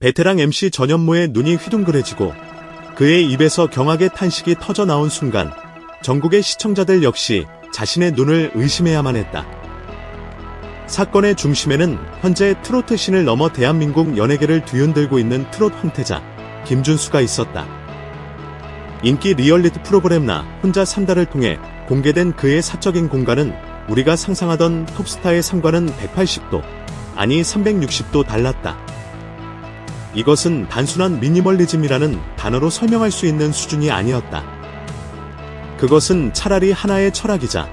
베테랑 MC 전현무의 눈이 휘둥그레지고 그의 입에서 경악의 탄식이 터져 나온 순간 전국의 시청자들 역시 자신의 눈을 의심해야만 했다. 사건의 중심에는 현재 트로트 신을 넘어 대한민국 연예계를 뒤흔들고 있는 트롯 황태자 김준수가 있었다. 인기 리얼리티 프로그램 나 혼자 산다를 통해 공개된 그의 사적인 공간은 우리가 상상하던 톱스타의 상과는 180도, 아니 360도 달랐다. 이것은 단순한 미니멀리즘이라는 단어로 설명할 수 있는 수준이 아니었다. 그것은 차라리 하나의 철학이자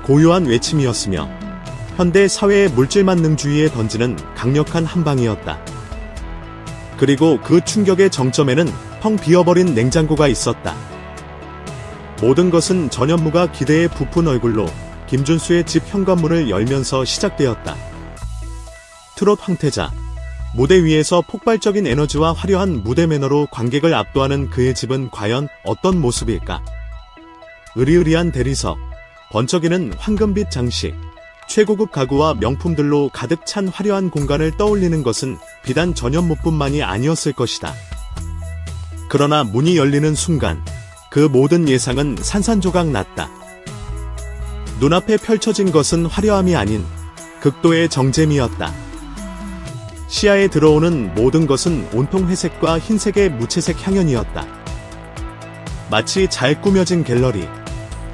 고유한 외침이었으며 현대 사회의 물질만능주의에 던지는 강력한 한방이었다. 그리고 그 충격의 정점에는 텅 비어버린 냉장고가 있었다. 모든 것은 전현무가 기대에 부푼 얼굴로 김준수의 집 현관문을 열면서 시작되었다. 트롯 황태자, 무대 위에서 폭발적인 에너지와 화려한 무대 매너로 관객을 압도하는 그의 집은 과연 어떤 모습일까? 으리으리한 대리석, 번쩍이는 황금빛 장식, 최고급 가구와 명품들로 가득 찬 화려한 공간을 떠올리는 것은 비단 전현무뿐만이 아니었을 것이다. 그러나 문이 열리는 순간 그 모든 예상은 산산조각 났다. 눈앞에 펼쳐진 것은 화려함이 아닌 극도의 정잼이었다. 시야에 들어오는 모든 것은 온통 회색과 흰색의 무채색 향연이었다. 마치 잘 꾸며진 갤러리,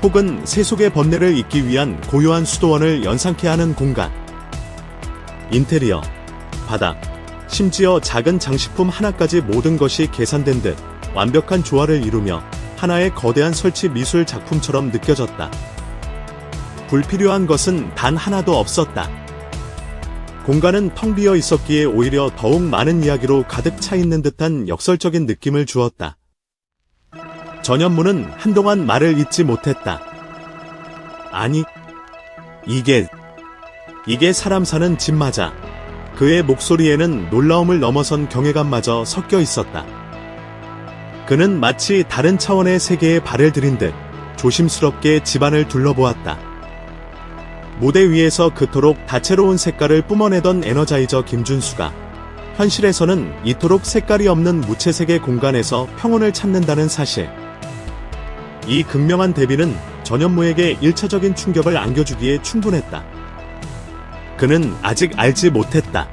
혹은 세속의 번뇌를 잊기 위한 고요한 수도원을 연상케 하는 공간. 인테리어, 바닥, 심지어 작은 장식품 하나까지 모든 것이 계산된 듯 완벽한 조화를 이루며 하나의 거대한 설치 미술 작품처럼 느껴졌다. 불필요한 것은 단 하나도 없었다. 공간은 텅 비어 있었기에 오히려 더욱 많은 이야기로 가득 차 있는 듯한 역설적인 느낌을 주었다. 전현무는 한동안 말을 잇지 못했다. 아니, 이게 사람 사는 집 맞아. 그의 목소리에는 놀라움을 넘어선 경외감마저 섞여 있었다. 그는 마치 다른 차원의 세계에 발을 들인 듯 조심스럽게 집안을 둘러보았다. 무대 위에서 그토록 다채로운 색깔을 뿜어내던 에너자이저 김준수가 현실에서는 이토록 색깔이 없는 무채색의 공간에서 평온을 찾는다는 사실. 이 극명한 대비는 전현무에게 1차적인 충격을 안겨주기에 충분했다. 그는 아직 알지 못했다.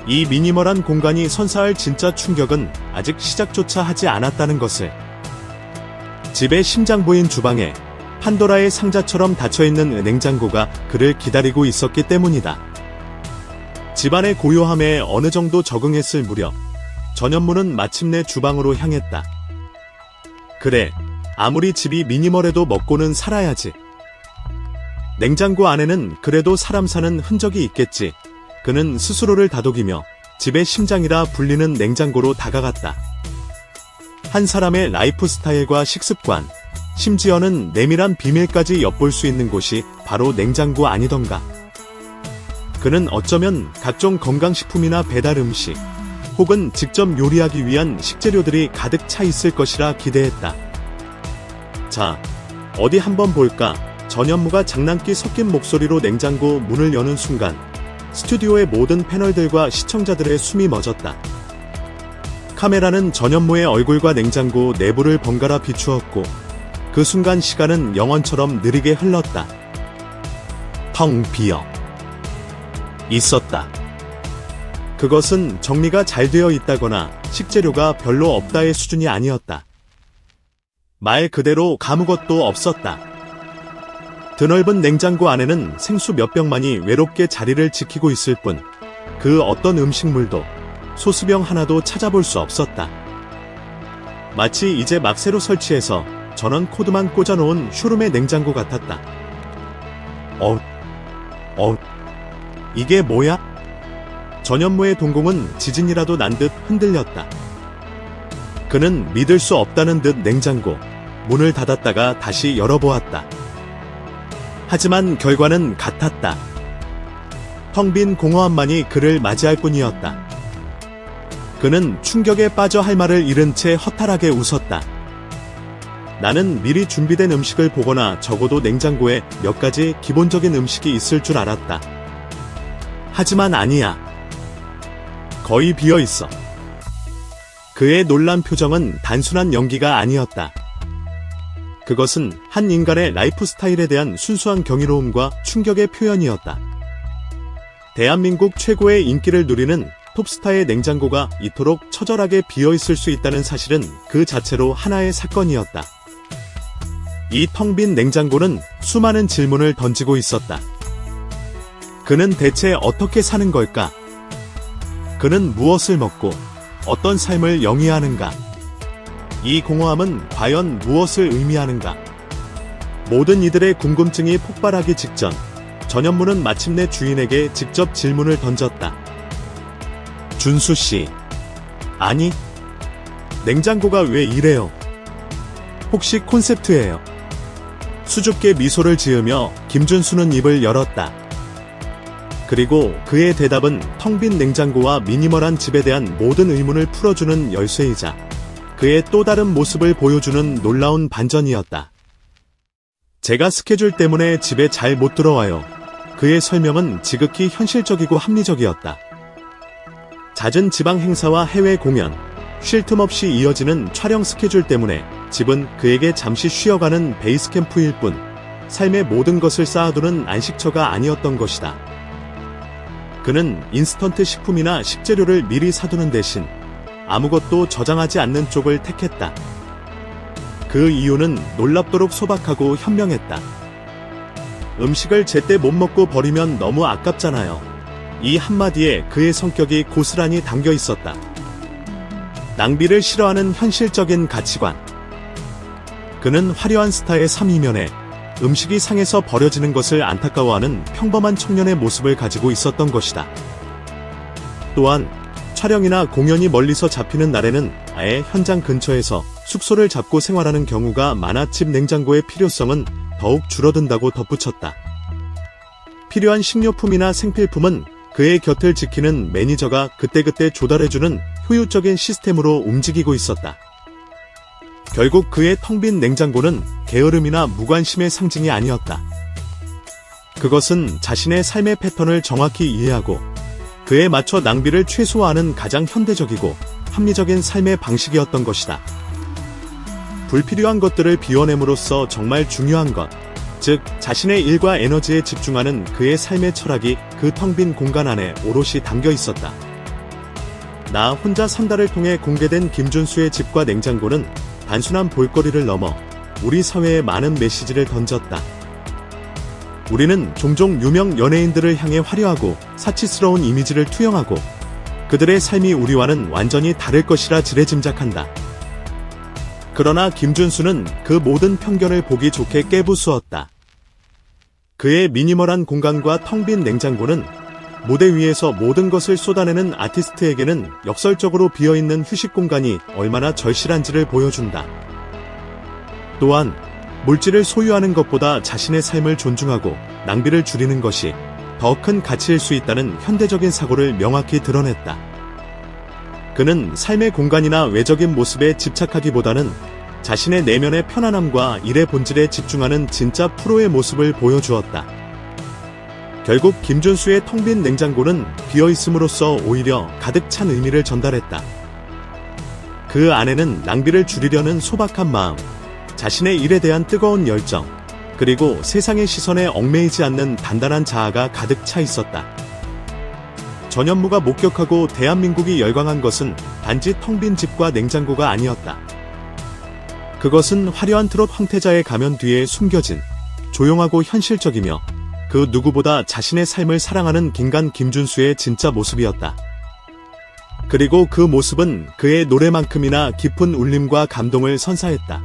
이 미니멀한 공간이 선사할 진짜 충격은 아직 시작조차 하지 않았다는 것을. 집의 심장부인 주방에 판도라의 상자처럼 닫혀있는 냉장고가 그를 기다리고 있었기 때문이다. 집안의 고요함에 어느 정도 적응했을 무렵 전현무는 마침내 주방으로 향했다. 그래, 아무리 집이 미니멀해도 먹고는 살아야지. 냉장고 안에는 그래도 사람 사는 흔적이 있겠지. 그는 스스로를 다독이며 집의 심장이라 불리는 냉장고로 다가갔다. 한 사람의 라이프 스타일과 식습관, 심지어는 내밀한 비밀까지 엿볼 수 있는 곳이 바로 냉장고 아니던가. 그는 어쩌면 각종 건강식품이나 배달 음식, 혹은 직접 요리하기 위한 식재료들이 가득 차 있을 것이라 기대했다. 자, 어디 한번 볼까? 전현무가 장난기 섞인 목소리로 냉장고 문을 여는 순간 스튜디오의 모든 패널들과 시청자들의 숨이 멎었다. 카메라는 전현무의 얼굴과 냉장고 내부를 번갈아 비추었고 그 순간 시간은 영원처럼 느리게 흘렀다. 텅 비어 있었다. 그것은 정리가 잘 되어 있다거나 식재료가 별로 없다의 수준이 아니었다. 말 그대로 아무것도 없었다. 드넓은 냉장고 안에는 생수 몇 병만이 외롭게 자리를 지키고 있을 뿐 그 어떤 음식물도 소스병 하나도 찾아볼 수 없었다. 마치 이제 막 새로 설치해서 전원 코드만 꽂아놓은 쇼룸의 냉장고 같았다. 이게 뭐야? 전현무의 동공은 지진이라도 난 듯 흔들렸다. 그는 믿을 수 없다는 듯 냉장고 문을 닫았다가 다시 열어보았다. 하지만 결과는 같았다. 텅 빈 공허함만이 그를 맞이할 뿐이었다. 그는 충격에 빠져 할 말을 잃은 채 허탈하게 웃었다. 나는 미리 준비된 음식을 보거나 적어도 냉장고에 몇 가지 기본적인 음식이 있을 줄 알았다. 하지만 아니야. 거의 비어 있어. 그의 놀란 표정은 단순한 연기가 아니었다. 그것은 한 인간의 라이프 스타일에 대한 순수한 경이로움과 충격의 표현이었다. 대한민국 최고의 인기를 누리는 톱스타의 냉장고가 이토록 처절하게 비어 있을 수 있다는 사실은 그 자체로 하나의 사건이었다. 이 텅 빈 냉장고는 수많은 질문을 던지고 있었다. 그는 대체 어떻게 사는 걸까? 그는 무엇을 먹고 어떤 삶을 영위하는가? 이 공허함은 과연 무엇을 의미하는가? 모든 이들의 궁금증이 폭발하기 직전 전현무는 마침내 주인에게 직접 질문을 던졌다. 준수 씨. 아니, 냉장고가 왜 이래요? 혹시 콘셉트예요? 수줍게 미소를 지으며 김준수는 입을 열었다. 그리고 그의 대답은 텅 빈 냉장고와 미니멀한 집에 대한 모든 의문을 풀어주는 열쇠이자 그의 또 다른 모습을 보여주는 놀라운 반전이었다. 제가 스케줄 때문에 집에 잘 못 들어와요. 그의 설명은 지극히 현실적이고 합리적이었다. 잦은 지방 행사와 해외 공연, 쉴 틈 없이 이어지는 촬영 스케줄 때문에 집은 그에게 잠시 쉬어가는 베이스 캠프일 뿐 삶의 모든 것을 쌓아두는 안식처가 아니었던 것이다. 그는 인스턴트 식품이나 식재료를 미리 사두는 대신 아무것도 저장하지 않는 쪽을 택했다. 그 이유는 놀랍도록 소박하고 현명했다. 음식을 제때 못 먹고 버리면 너무 아깝잖아요. 이 한마디에 그의 성격이 고스란히 담겨 있었다. 낭비를 싫어하는 현실적인 가치관. 그는 화려한 스타의 3이면에 음식이 상해서 버려지는 것을 안타까워하는 평범한 청년의 모습을 가지고 있었던 것이다. 또한 촬영이나 공연이 멀리서 잡히는 날에는 아예 현장 근처에서 숙소를 잡고 생활하는 경우가 많아 집 냉장고의 필요성은 더욱 줄어든다고 덧붙였다. 필요한 식료품이나 생필품은 그의 곁을 지키는 매니저가 그때그때 조달해주는 효율적인 시스템으로 움직이고 있었다. 결국 그의 텅 빈 냉장고는 게으름이나 무관심의 상징이 아니었다. 그것은 자신의 삶의 패턴을 정확히 이해하고 그에 맞춰 낭비를 최소화하는 가장 현대적이고 합리적인 삶의 방식이었던 것이다. 불필요한 것들을 비워냄으로써 정말 중요한 것, 즉 자신의 일과 에너지에 집중하는 그의 삶의 철학이 그 텅 빈 공간 안에 오롯이 담겨 있었다. 나 혼자 산다를 통해 공개된 김준수의 집과 냉장고는 단순한 볼거리를 넘어 우리 사회에 많은 메시지를 던졌다. 우리는 종종 유명 연예인들을 향해 화려하고 사치스러운 이미지를 투영하고 그들의 삶이 우리와는 완전히 다를 것이라 지레짐작한다. 그러나 김준수는 그 모든 편견을 보기 좋게 깨부수었다. 그의 미니멀한 공간과 텅 빈 냉장고는 무대 위에서 모든 것을 쏟아내는 아티스트에게는 역설적으로 비어있는 휴식 공간이 얼마나 절실한지를 보여준다. 또한 물질을 소유하는 것보다 자신의 삶을 존중하고 낭비를 줄이는 것이 더 큰 가치일 수 있다는 현대적인 사고를 명확히 드러냈다. 그는 삶의 공간이나 외적인 모습에 집착하기보다는 자신의 내면의 편안함과 일의 본질에 집중하는 진짜 프로의 모습을 보여주었다. 결국 김준수의 텅 빈 냉장고는 비어있음으로써 오히려 가득 찬 의미를 전달했다. 그 안에는 낭비를 줄이려는 소박한 마음, 자신의 일에 대한 뜨거운 열정, 그리고 세상의 시선에 얽매이지 않는 단단한 자아가 가득 차 있었다. 전현무가 목격하고 대한민국이 열광한 것은 단지 텅 빈 집과 냉장고가 아니었다. 그것은 화려한 트롯 황태자의 가면 뒤에 숨겨진 조용하고 현실적이며 그 누구보다 자신의 삶을 사랑하는 긴간 김준수의 진짜 모습이었다. 그리고 그 모습은 그의 노래만큼이나 깊은 울림과 감동을 선사했다.